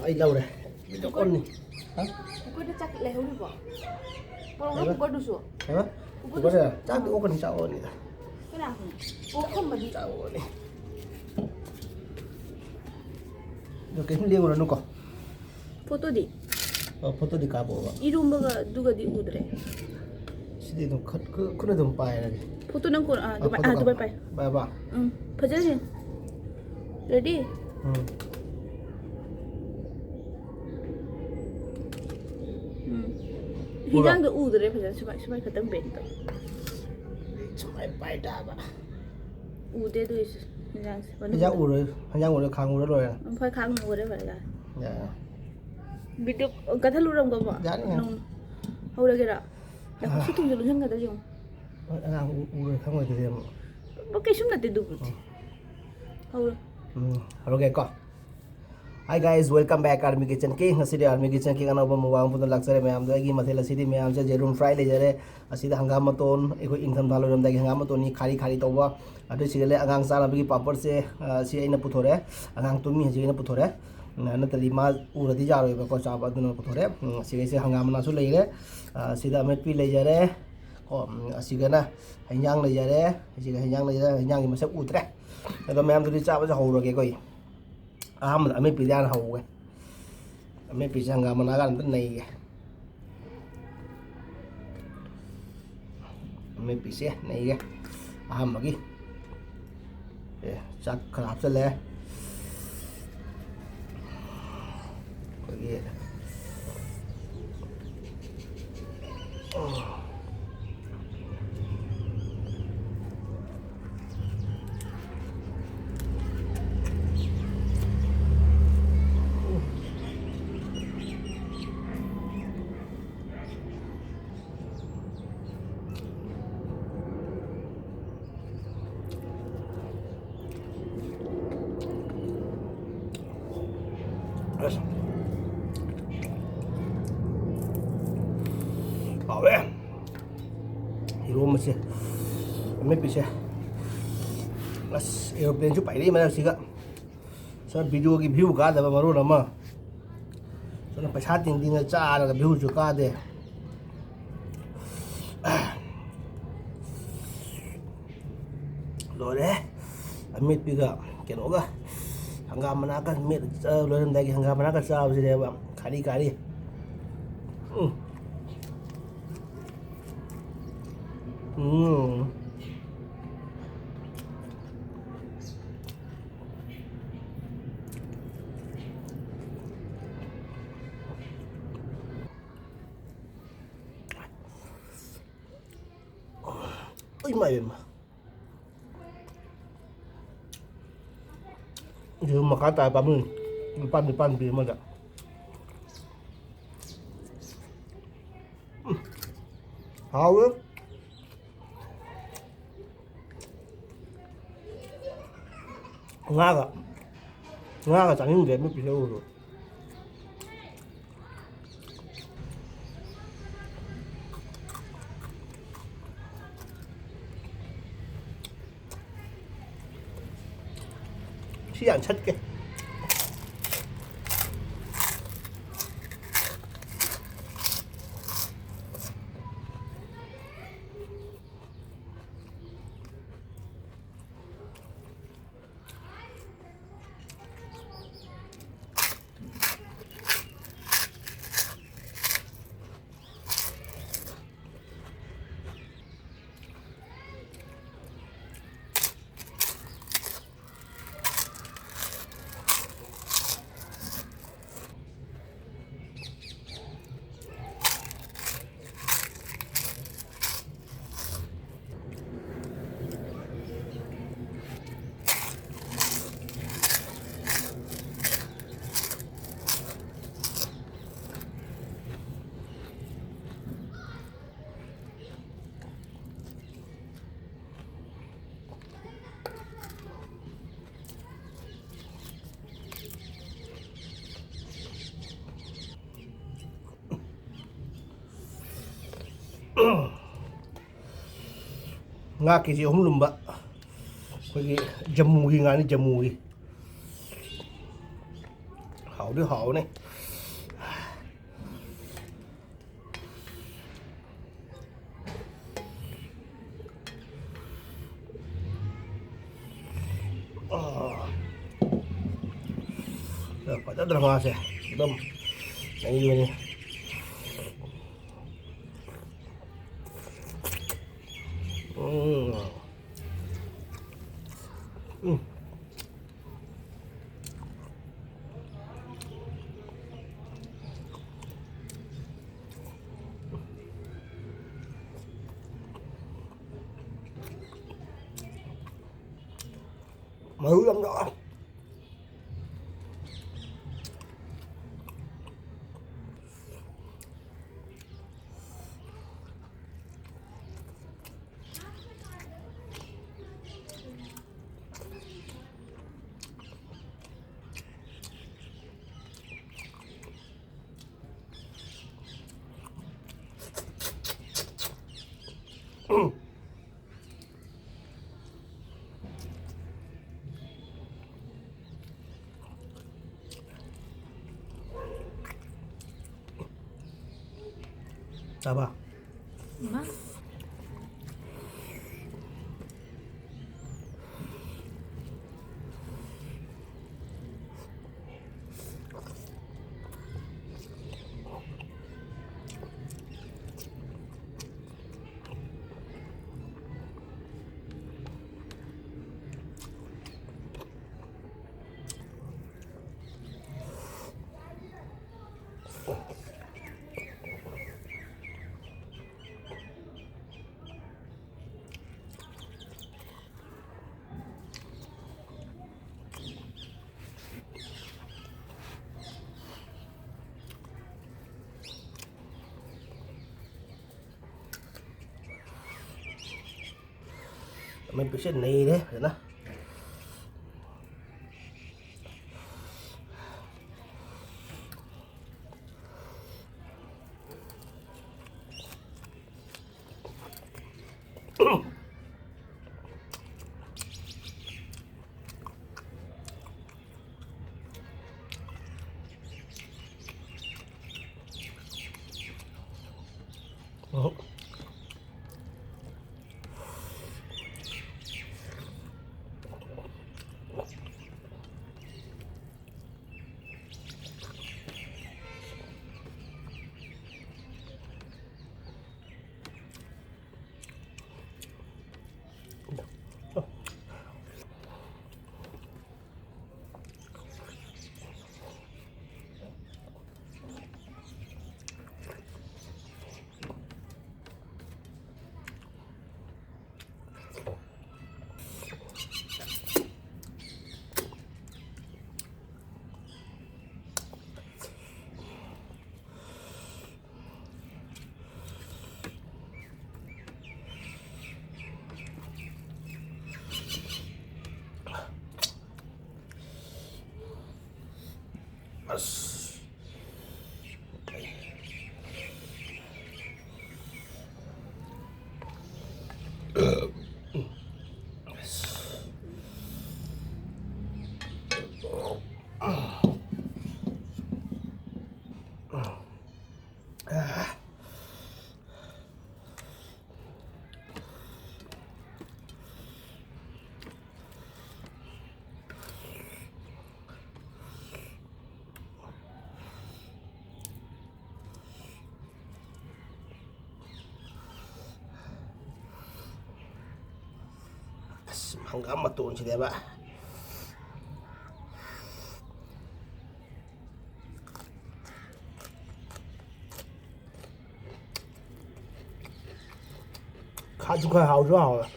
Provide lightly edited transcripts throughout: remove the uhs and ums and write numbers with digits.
Ai lâu rồi. Cho con này. Hả? Cô đã chắc lấy không được bỏ. Cô nó có đủ số. Thấy không? Có đây à? Chắc cái ô con cháu này. Cái nào không? Cô không mà đi. Cháu này. Được cái liêu rồi nó có. Photo đi. Photo di cả bộ. 이름가 누가 디 우드래. Sidi nó cứ dùng bài này. Photo nang ko Dubai pai. Bài ba. Fajar ready. Hidang the udre fajar sebai khatam ben to. Sebai bài đã ba. Ude do is hidang. Hidang rồi khang rồi. Phai khang rồi phải là. Dạ. Video kata lu ram gaba. Dạ đi. Hầu kira. Ya situ jalan sang kata jong. Anh rồi không rồi thì em. Bakay sum natin dubot. Hầu. Okay ko. Hi guys, welcome back Army Kitchen King. Asidi Army Kitchen King ano ba mawang pun laksare me am dagi mathel asidi me am jerum fry le jare asida hangam maton eko ingtham thalo ram dagi hangam maton ni khari khari toba adu sigale agang sala bigi papar se si aina puthore agang tumi je na puthore na tali ma uradi jaro ba ko chaba dun puthore sigale se hangam na su le re sida met pi le jare ko asigana hanyang le jare siga hanyang le jare hanyang ma se utre ado me am du chaba ja ho ro ke koi mà mấy pizza nó hầu cái mấy pizza ngà mà nó ăn cái này mấy pizza này cái mà cái chắc khá sẽ lẽ cái bảo vệ thì luôn mà xe mấy bị xe là airplane chụp 7 đi mà xí ạ sao video cái view cả rồi mà luôn lắm mà sao nó phải sát tiếng tiếng cha là cái view chụp cả đấy rồi đấy mấy bị cả cái nó cả hanggang manakan mit luar dari hanggang manakan sa sini bang kali-kali ôi mày mà giờ mà cá tài 30 pan bì mà đã hào lắm nga cả chẳng những gì mới bị đâu rồi chỉ ăn chất cái nga cái gì không lùm bạ cái jamu gì nga ni jamu gì 好的好呢。啊，这把这花噻，都没有呢。嗯嗯。Mượn lắm đó. Apa? Hả? Mình bị sên này đấy, rồi đó. Hanggang matuon si Deba. Khá chứ快好热好了。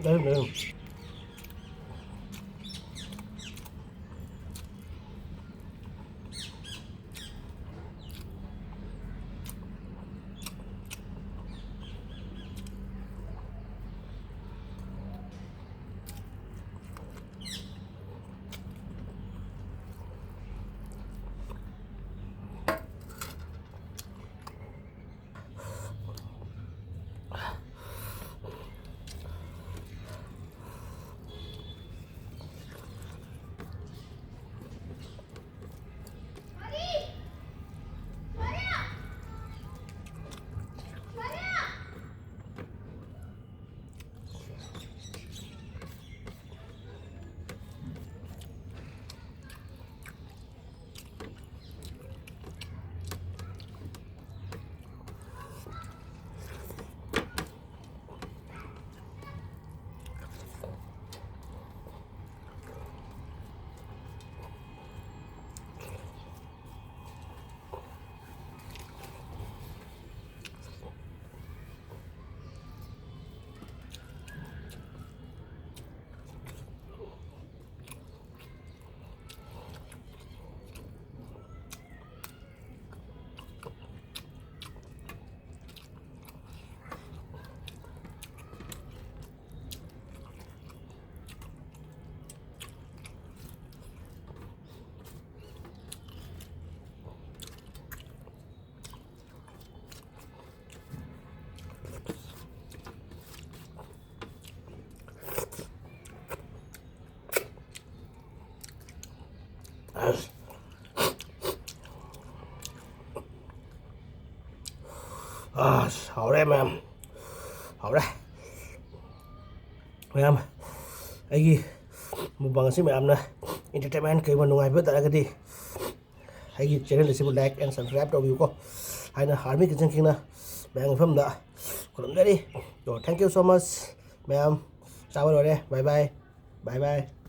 Đấy. Hảo đấy em. Hảo đấy. Em. Aigi mubang si em na entertainment kay manungay ba talaga di. Aigi channel si like and subscribe to view ko. Hay na Army Kitchen King na. Bayang film da. Kulam dari. So thank you so much. Ma'am. Chào rồi đây. Bye bye. Bye bye.